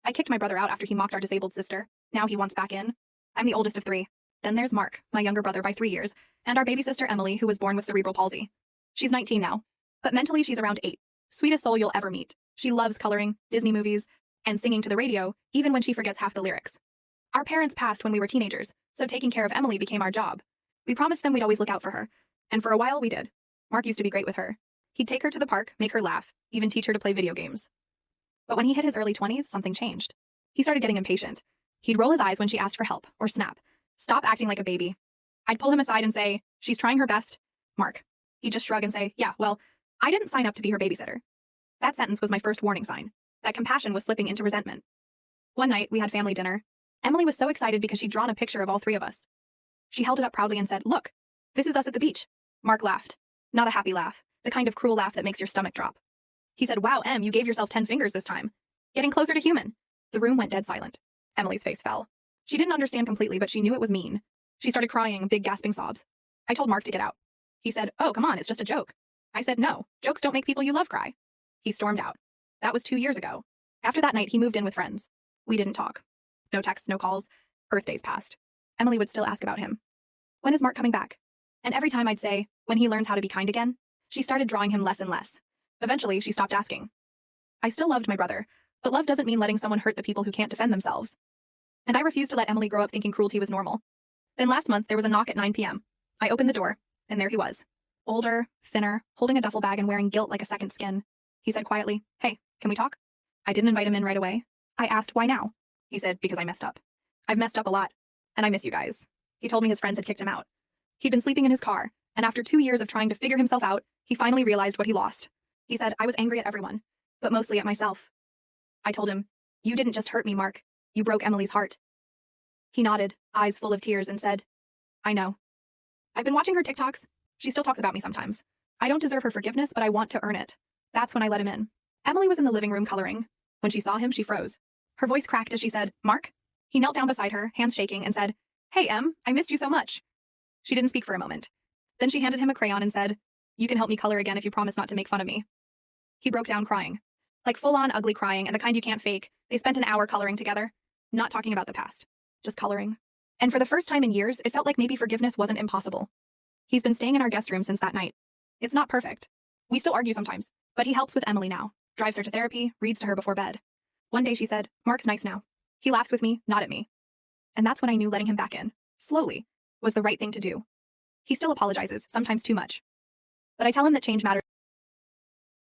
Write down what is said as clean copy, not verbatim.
I kicked my brother out after he mocked our disabled sister. Now he wants back in. I'm the oldest of three. Then there's Mark, my younger brother by 3 years, and our baby sister Emily, who was born with cerebral palsy. She's 19 now, but mentally she's around 8. Sweetest soul you'll ever meet. She loves coloring, Disney movies, and singing to the radio, even when she forgets half the lyrics. Our parents passed when we were teenagers, so taking care of Emily became our job. We promised them we'd always look out for her, and for a while we did. Mark used to be great with her. He'd take her to the park, make her laugh, even teach her to play video games. But when he hit his early 20s, something changed. He started getting impatient. He'd roll his eyes when she asked for help, or snap. Stop acting like a baby. I'd pull him aside and say, she's trying her best. Mark. He'd just shrug and say, yeah, well, I didn't sign up to be her babysitter. That sentence was my first warning sign. That compassion was slipping into resentment. One night, we had family dinner. Emily was so excited because she'd drawn a picture of all 3 of us. She held it up proudly and said, look, this is us at the beach. Mark laughed. Not a happy laugh, the kind of cruel laugh that makes your stomach drop. He said, wow, Em, you gave yourself 10 fingers this time. Getting closer to human. The room went dead silent. Emily's face fell. She didn't understand completely, but she knew it was mean. She started crying, big gasping sobs. I told Mark to get out. He said, oh, come on, it's just a joke. I said, no, jokes don't make people you love cry. He stormed out. That was 2 years ago. After that night, he moved in with friends. We didn't talk. No texts, no calls. Birthdays passed. Emily would still ask about him. When is Mark coming back? And every time I'd say, when he learns how to be kind again, she started drawing him less and less. Eventually, she stopped asking. I still loved my brother, but love doesn't mean letting someone hurt the people who can't defend themselves. And I refused to let Emily grow up thinking cruelty was normal. Then last month, there was a knock at 9 p.m. I opened the door, and there he was. Older, thinner, holding a duffel bag and wearing guilt like a second skin. He said quietly, hey, can we talk? I didn't invite him in right away. I asked, why now? He said, because I messed up. I've messed up a lot, and I miss you guys. He told me his friends had kicked him out. He'd been sleeping in his car, and after 2 years of trying to figure himself out, he finally realized what he lost. He said, I was angry at everyone, but mostly at myself. I told him, you didn't just hurt me, Mark. You broke Emily's heart. He nodded, eyes full of tears, and said, I know. I've been watching her TikToks. She still talks about me sometimes. I don't deserve her forgiveness, but I want to earn it. That's when I let him in. Emily was in the living room coloring. When she saw him, she froze. Her voice cracked as she said, Mark? He knelt down beside her, hands shaking, and said, hey, Em, I missed you so much. She didn't speak for a moment. Then she handed him a crayon and said, you can help me color again if you promise not to make fun of me. He broke down crying. Like full-on ugly crying, and the kind you can't fake. They spent an hour coloring together. Not talking about the past. Just coloring. And for the first time in years, it felt like maybe forgiveness wasn't impossible. He's been staying in our guest room since that night. It's not perfect. We still argue sometimes, but he helps with Emily now. Drives her to therapy, reads to her before bed. One day she said, Mark's nice now. He laughs with me, not at me. And that's when I knew letting him back in, slowly, was the right thing to do. He still apologizes, sometimes too much. But I tell him that change matters.